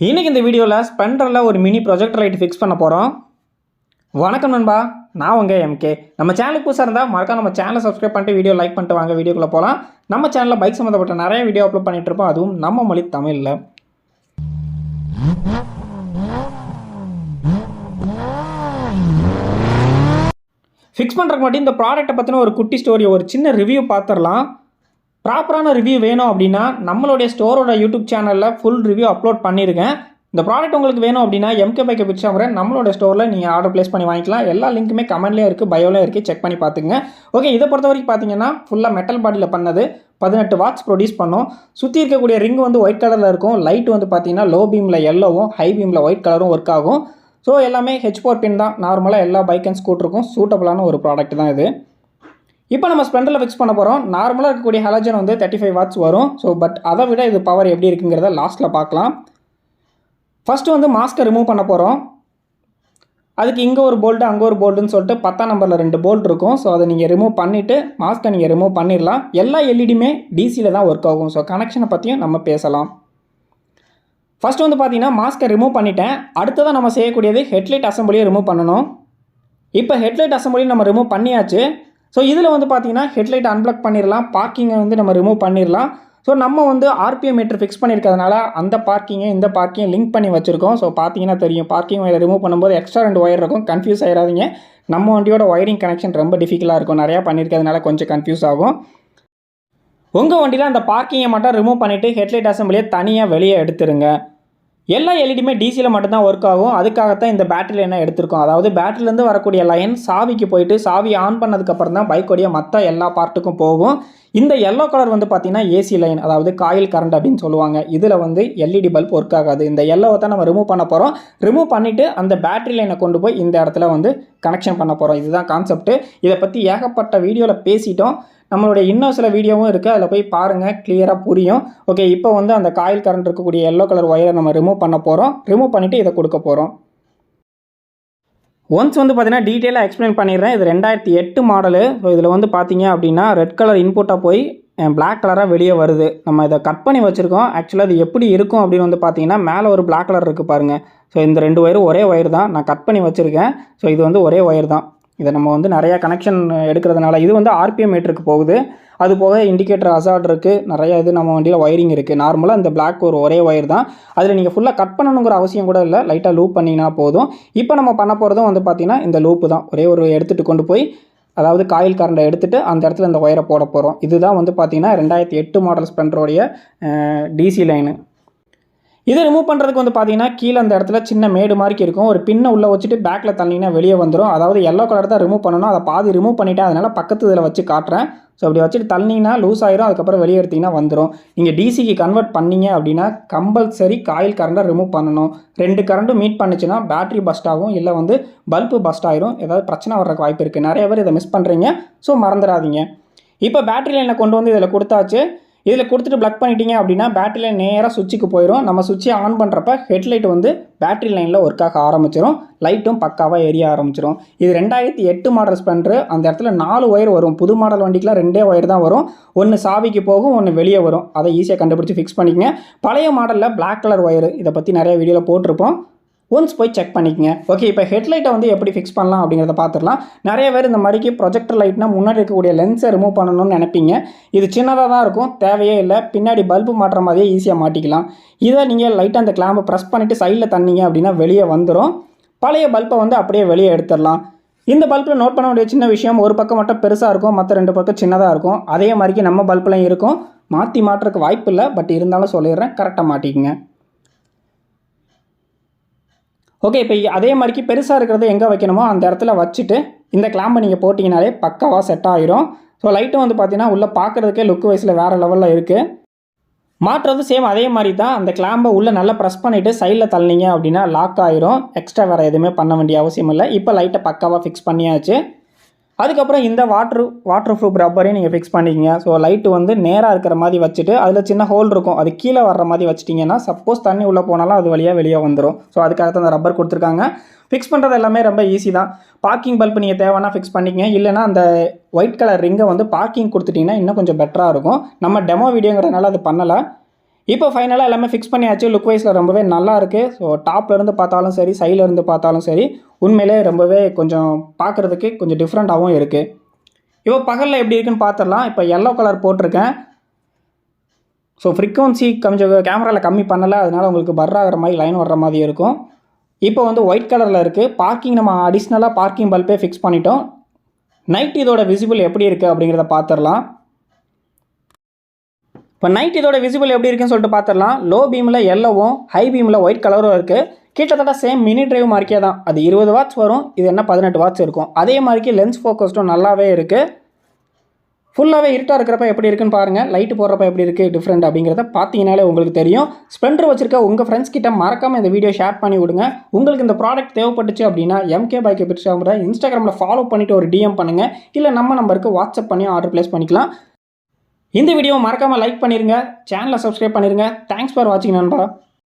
இன்றைக்கி இந்த வீடியோவில் ஸ்பெண்டரில் ஒரு மினி ப்ரொஜெக்டர் லைட் ஃபிக்ஸ் பண்ண போகிறோம். வணக்கம் நண்பா, நான் உங்கள் எம்கே. நம்ம சேனலுக்கு புதுசாக இருந்தால் மறக்காம நம்ம சேனலை சப்ஸ்கிரைப் பண்ணிட்டு வீடியோ லைக் பண்ணிட்டு வாங்க வீடியோக்குள்ளே போகலாம். நம்ம சேனலில் பைக் சம்மந்தப்பட்ட நிறைய வீடியோ அப்லோட் பண்ணிகிட்டு இருப்போம், அதுவும் நம்ம மொழி தமிழில். ஃபிக்ஸ் பண்ணுறதுக்கு மட்டும் இந்த ப்ராடக்ட்டை பற்றின ஒரு குட்டி ஸ்டோரி, ஒரு சின்ன ரிவ்யூ பார்த்துடலாம். ப்ராப்பரான ரிவ்யூ வேணும் அப்படின்னா நம்மளுடைய ஸ்டோரோட யூடியூப் சேனலில் ஃபுல் ரிவ்யூ அப்லோட் பண்ணியிருக்கேன். இந்த ப்ராடக்ட் உங்களுக்கு வேணும் அப்படின்னா எம்கே பைக்கை பிடிச்சவங்க நம்மளோட ஸ்டோரில் நீங்கள் ஆர்டர் ப்ளேஸ் பண்ணி வாங்கிக்கலாம். எல்லா லிங்க்குமே கமெண்ட்லேயும் இருக்குது, பயோலையும் இருக்குது, செக் பண்ணி பார்த்துங்க. ஓகே, இதை பொறுத்த வரைக்கும் பார்த்தீங்கன்னா ஃபுல்லாக மெட்டல் பாடியில் பண்ணது, 18 வாட்ஸ் ப்ரொடியூஸ் பண்ணோம். சுற்றி இருக்கக்கூடிய ரிங் வந்து ஒயிட் கலரில் இருக்கும். லைட் வந்து பார்த்தீங்கன்னா லோ பீமில் எல்லோவும், ஹை பீமில் ஒயிட் கலரும் ஒர்க் ஆகும். ஸோ எல்லாமே H4 பின் தான். நார்மலாக எல்லா பைக் அண்ட் ஸ்கூட்டருக்கும் சூட்டபுளான ஒரு ப்ராடக்ட் தான் இது. இப்போ நம்ம ஸ்பெண்டரில் ஃபிக்ஸ் பண்ண போகிறோம். நார்மலாக இருக்கக்கூடிய ஹாலஜன் வந்து 35 வாட்ஸ் வரும். ஸோ பட் அதை விட இது பவர் எப்படி இருக்குங்கிறத லாஸ்ட்டில் பார்க்கலாம். ஃபஸ்ட்டு வந்து மாஸ்க்கை ரிமூவ் பண்ண போகிறோம். அதுக்கு இங்கே ஒரு போல்டு, அங்கே ஒரு போல்டுன்னு சொல்லிட்டு 10ஆம் நம்பரில் 2 போல்ட் இருக்கும். ஸோ அதை நீங்கள் ரிமூவ் பண்ணிவிட்டு மாஸ்க்கை நீங்கள் ரிமூவ் பண்ணிடலாம். எல்லா எல்இடியுமே டிசியில் தான் ஒர்க் ஆகும். ஸோ கனெக்ஷனை பற்றியும் நம்ம பேசலாம். ஃபஸ்ட்டு வந்து பார்த்தீங்கன்னா மாஸ்க்கை ரிமூவ் பண்ணிட்டேன். அடுத்ததான் நம்ம செய்யக்கூடியது ஹெட்லைட் அசம்பிளியை ரிமூவ் பண்ணணும். இப்போ ஹெட்லைட் அசம்பிளியை நம்ம ரிமூவ் பண்ணியாச்சு. ஸோ இதில் வந்து பார்த்தீங்கன்னா ஹெட்லைட் அன்பிளக் பண்ணிடலாம், பார்க்கிங்கை வந்து நம்ம ரிமூவ் பண்ணிடலாம். ஸோ நம்ம வந்து ஆர்பிஎம் மீட்டர் ஃபிக்ஸ் பண்ணியிருக்கிறதுனால அந்த பார்க்கிங்கை இந்த பார்க்கிங்கை லிங்க் பண்ணி வச்சுருக்கோம். ஸோ பார்த்தீங்கன்னா தெரியும், பார்க்கிங் ஒயரை ரிமூவ் பண்ணும்போது எக்ஸ்ட்ரா 2 ஒயர் இருக்கும். கன்ஃபியூஸ் ஆகிடாதீங்க. நம்ம வண்டியோட ஒயரிங் கனெக்ஷன் ரொம்ப டிஃபிகல்ட்டாக இருக்கும். நிறையா பண்ணியிருக்கிறதுனால கொஞ்சம் கன்ஃபியூஸ் ஆகும். உங்கள் வண்டியில் அந்த பார்க்கிங்கை மட்டும் ரிமூவ் பண்ணிவிட்டு ஹெட்லைட் அசம்பிளியை தனியாக வெளியே எடுத்துருங்க. எல்லா எல்இடியுமே டிசியில் மட்டும்தான் ஒர்க் ஆகும். அதுக்காகத்தான் இந்த பேட்டரி லைனை எடுத்திருக்கோம். அதாவது பேட்டரியிலேருந்து வரக்கூடிய லைன் சாவிக்கு போயிட்டு சாவி ஆன் பண்ணதுக்கப்புறம் தான் பைக்கோடைய மற்ற எல்லா பார்ட்டுக்கும் போகும். இந்த எல்லோ கலர் வந்து பார்த்திங்கன்னா ஏசி லைன், அதாவது காயில் கரண்ட் அப்படின்னு சொல்லுவாங்க. இதில் வந்து எல்இடி பல்ப் ஒர்க் ஆகாது. இந்த எல்லோவை தான் நம்ம ரிமூவ் பண்ண போகிறோம். ரிமூவ் பண்ணிவிட்டு அந்த பேட்டரி லைனை கொண்டு போய் இந்த இடத்துல வந்து கனெக்ஷன் பண்ண போகிறோம். இதுதான் கான்செப்ட். இதை பற்றி ஏகப்பட்ட வீடியோவில் பேசிட்டோம். நம்மளுடைய இன்னும் சில வீடியோவும் இருக்குது, அதில் போய் பாருங்கள், கிளியராக புரியும். ஓகே, இப்போ வந்து அந்த காயில் கரண்ட் இருக்கக்கூடிய எல்லோ கலர் ஒயரை நம்ம ரிமூவ் பண்ண போகிறோம். ரிமூவ் பண்ணிவிட்டு இதை கொடுக்க போகிறோம். ஒன்ஸ் வந்து பார்த்தீங்கன்னா டீட்டெயிலாக எக்ஸ்பிளைன் பண்ணிடுறேன். இது 2008 மாடலு. ஸோ இதில் வந்து பார்த்தீங்க அப்படின்னா ரெட் கலர் இன்புட்டாக போய் பிளாக் கலராக வெளியே வருது. நம்ம இதை கட் பண்ணி வச்சுருக்கோம். ஆக்சுவலாக இது எப்படி இருக்கும் அப்படின்னு வந்து பார்த்தீங்கன்னா மேலே ஒரு பிளாக் கலர் இருக்குது பாருங்கள். ஸோ இந்த 2 ஒயரும் ஒரே ஒயர் தான். நான் கட் பண்ணி வச்சுருக்கேன். ஸோ இது வந்து ஒரே ஒயர் தான். இதை நம்ம வந்து நிறையா கனெக்ஷன் எடுக்கிறதுனால இது வந்து ஆர்பிஎம் மீட்டருக்கு போகுது. அது போக இண்டிகேட்டர் ஹசார்ட் இருக்குது, நிறையா இது நம்ம வண்டியில் ஒயரிங் இருக்குது. நார்மலாக இந்த பிளாக் ஒரே ஒயர் தான். அதில் நீங்கள் ஃபுல்லாக கட் பண்ணணுங்கிற அவசியம் கூட இல்லை, லைட்டாக லூப் பண்ணிங்கன்னா போதும். இப்போ நம்ம பண்ண போகிறதும் வந்து பார்த்திங்கன்னா இந்த லூப்பு தான். ஒரே ஒரு எடுத்துகிட்டு கொண்டு போய், அதாவது காயில் கரண்டை எடுத்துகிட்டு அந்த இடத்துல இந்த ஒயரை போட போகிறோம். இதுதான் வந்து பார்த்திங்கன்னா 2008 மாடல் ஸ்பெண்டரோடைய டிசி லைனு. இதை ரிமூவ் பண்ணுறதுக்கு வந்து பார்த்தீங்கன்னா கீழே அந்த இடத்துல சின்ன மேடு மாதிரி இருக்கும். ஒரு பின்னை உள்ளே வச்சுட்டு பேக்கில் தள்ளிங்கன்னா வெளியே வந்துடும். அதாவது எல்லோ கலர் தான் ரிமூவ் பண்ணணும். அதை பாதி ரிமூவ் பண்ணிவிட்டேன், அதனால் பக்கத்து இதில் வச்சு காட்டுறேன். ஸோ அப்படி வச்சுட்டு தள்ளிங்கன்னா லூஸ் ஆயிரும். அதுக்கப்புறம் வெளியே எடுத்திங்கன்னா வந்துடும். நீங்கள் டிசிக்கு கன்வெர்ட் பண்ணிங்க அப்படின்னா கம்பல்சரி காயில் கரண்டை ரிமூவ் பண்ணணும். 2 கரண்ட்டும் மீட் பண்ணிச்சுன்னா பேட்டரி பஸ்ட் ஆகும், இல்லை வந்து பல்பு பஸ்ட் ஆயிரும். ஏதாவது பிரச்சனை வர்றதுக்கு வாய்ப்பு இருக்குது. நிறைய பேர் இதை மிஸ் பண்ணுறீங்க. ஸோ மறந்துடாதீங்க. இப்போ பேட்டரி லைனை கொண்டு வந்து இதில் கொடுத்தாச்சு. இதில் கொடுத்துட்டு ப்ளக் பண்ணிட்டீங்க அப்படின்னா பேட்டரியில் நேராக சுவிட்சுக்கு போயிடும். நம்ம சுவிட்சை ஆன் பண்ணுறப்ப ஹெட்லைட் வந்து பேட்டரி லைனில் ஒர்க் ஆக ஆரம்பிச்சிடும். லைட்டும் பக்காவாக எரிய ஆரம்பிச்சிடும். இது 2008 மாடல் ஸ்பெண்டரு. அந்த இடத்துல 4 ஒயர் வரும். புது மாடல் வண்டிக்கெலாம் 2 ஒயர் தான் வரும். ஒன்று சாவிக்கு போகும், ஒன்று வெளியே வரும். அதை ஈஸியாக கண்டுபிடிச்சி ஃபிக்ஸ் பண்ணிக்கங்க. பழைய மாடலில் பிளாக் கலர் ஒயர், இதை பற்றி நிறைய வீடியோவில் போட்டிருப்போம். ஒன்ஸ் போய் செக் பண்ணிக்கங்க. ஓகே, இப்போ ஹெட்லைட்டை வந்து எப்படி ஃபிக்ஸ் பண்ணலாம் அப்படிங்கிறத பார்த்துடலாம். நிறைய பேர் இந்த மாதிரிக்கு ப்ரொஜெக்டர் லைட்னா முன்னாடி இருக்கக்கூடிய லென்ஸை ரிமூவ் பண்ணணும்னு நினைப்பீங்க. இது சின்னதாக தான் இருக்கும், தேவையே இல்லை. பின்னாடி பல்பு மாட்டுற மாதிரியே ஈஸியாக மாட்டிக்கலாம். இதை நீங்கள் லைட்டாக அந்த கிளாம்பை ப்ரெஸ் பண்ணிவிட்டு சைடில் தண்ணீங்க அப்படின்னா வெளியே வந்துடும். பழைய பல்பை வந்து அப்படியே வெளியே எடுத்துடலாம். இந்த பல்பில் நோட் பண்ண வேண்டிய சின்ன விஷயம், ஒரு பக்கம் மட்டும் பெருசாக இருக்கும், மற்ற 2 பக்கம் சின்னதாக இருக்கும். அதே மாதிரிக்கு நம்ம பல்ப்லையும் இருக்கும். மாற்றி மாட்டுறதுக்கு வாய்ப்பு இல்லை, பட் இருந்தாலும் சொல்லிடுறேன், கரெக்டாக மாட்டிக்கங்க. ஓகே, இப்போ அதே மாதிரிக்கு பெருசாக இருக்கிறத எங்கே வைக்கணுமோ அந்த இடத்துல வச்சுட்டு இந்த கிளாம்பை நீங்கள் போட்டிங்கனாலே பக்காவாக செட் ஆகிரும். ஸோ லைட்டும் வந்து பார்த்தீங்கன்னா உள்ளே பார்க்குறதுக்கே லுக் வைஸில் வேறு லெவலில் இருக்குது. மாற்றுறது சேம் அதே மாதிரி தான். அந்த கிளாம்பை உள்ளே நல்லா ப்ரெஸ் பண்ணிவிட்டு சைடில் தள்ளினீங்க அப்படின்னா லாக் ஆகிரும். எக்ஸ்ட்ரா வேறு எதுவுமே பண்ண வேண்டிய அவசியம் இல்லை. இப்போ லைட்டை பக்காவாக ஃபிக்ஸ் பண்ணியாச்சு. அதுக்கப்புறம் இந்த வாட்டர் ப்ரூஃப் ரப்பரையும் நீங்கள் ஃபிக்ஸ் பண்ணிக்கங்க. ஸோ லைட்டு வந்து நேராக இருக்கிற மாதிரி வச்சுட்டு அதில் சின்ன ஹோல் இருக்கும், அது கீழே வர்ற மாதிரி வச்சிட்டிங்கன்னா சப்போஸ் தண்ணி உள்ளே போனாலும் அது வழியாக வெளியே வந்துடும். ஸோ அதுக்காக தான் அந்த ரப்பர் கொடுத்துருக்காங்க. ஃபிக்ஸ் பண்ணுறது எல்லாமே ரொம்ப ஈஸி தான். பார்க்கிங் பல்ப் நீங்கள் தேவைன்னா ஃபிக்ஸ் பண்ணிக்கங்க. இல்லைனா அந்த ஒயிட் கலர் ரிங்கை வந்து பார்க்கிங் கொடுத்துட்டிங்கன்னா இன்னும் கொஞ்சம் பெட்டராக இருக்கும். நம்ம டெமோ வீடியோங்கிறதுனால அது பண்ணலை. இப்போ ஃபைனலாக எல்லாமே ஃபிக்ஸ் பண்ணியாச்சு. லுக் வைஸில் ரொம்பவே நல்லா இருக்குது. ஸோ டாப்லேருந்து பார்த்தாலும் சரி, சைட்லேருந்து பார்த்தாலும் சரி, உண்மையிலே ரொம்பவே கொஞ்சம் பார்க்குறதுக்கு கொஞ்சம் டிஃப்ரெண்ட்டாகவும் இருக்குது. இப்போ பகலில் எப்படி இருக்குன்னு பார்த்துடலாம். இப்போ எல்லோ கலர் போட்டிருக்கேன். ஸோ ஃப்ரீக்வன்சி கொஞ்சம் கேமராவில் கம்மி பண்ணலை, அதனால் உங்களுக்கு பர் ஆகிற மாதிரி லைன் வர்ற மாதிரி இருக்கும். இப்போ வந்து ஒயிட் கலரில் இருக்குது. பார்க்கிங் நம்ம அடிஷ்னலாக பார்க்கிங் பல்பே ஃபிக்ஸ் பண்ணிட்டோம். நைட் இதோட விசிபிள் எப்படி இருக்குது அப்படிங்கிறத பார்த்துடலாம். இப்போ நைட் இதோட விசிபிள் எப்படி இருக்குன்னு சொல்லிட்டு பார்த்துடலாம். லோ பீமில் எல்லோவும் ஹை பீமில் ஒயிட் கலரும் இருக்குது. கிட்டத்தட்ட சேம் மினி டிரைவ் மாதிரிக்கே தான். அது 20 வாட்ஸ் வரும், இது என்ன 18 வாட்ஸ் இருக்கும். அதே மாதிரிக்கு லென்ஸ் ஃபோக்கஸ்டும் நல்லாவே இருக்குது. ஃபுல்லாகவே இருட்டாக இருக்கிறப்ப எப்படி இருக்குன்னு பாருங்கள். லைட்டு போடுறப்ப எப்படி இருக்குது டிஃப்ரெண்ட் அப்படிங்கிறத பார்த்தீங்கனாலே உங்களுக்கு தெரியும். ஸ்ப்ளெண்டர் வச்சிருக்க உங்கள் ஃப்ரெண்ட்ஸ் கிட்ட மறக்காமல் இந்த வீடியோ ஷேர் பண்ணி விடுங்க. உங்களுக்கு இந்த ப்ராடக்ட் தேவைப்பட்டுச்சு அப்படின்னா MK Bike Pit இன்ஸ்டாகிராமில் ஃபாலோ பண்ணிவிட்டு ஒரு DM பண்ணுங்கள். இல்லை நம்ம நம்பருக்கு வாட்ஸ்அப் பண்ணி ஆர்டர் ப்ளேஸ் பண்ணிக்கலாம். இந்த வீடியோ மறக்காமல் லைக் பண்ணிடுங்க, சேனலை சப்ஸ்கிரைப் பண்ணிடுங்க. தேங்க்ஸ் ஃபார் வாட்சிங் நண்பா.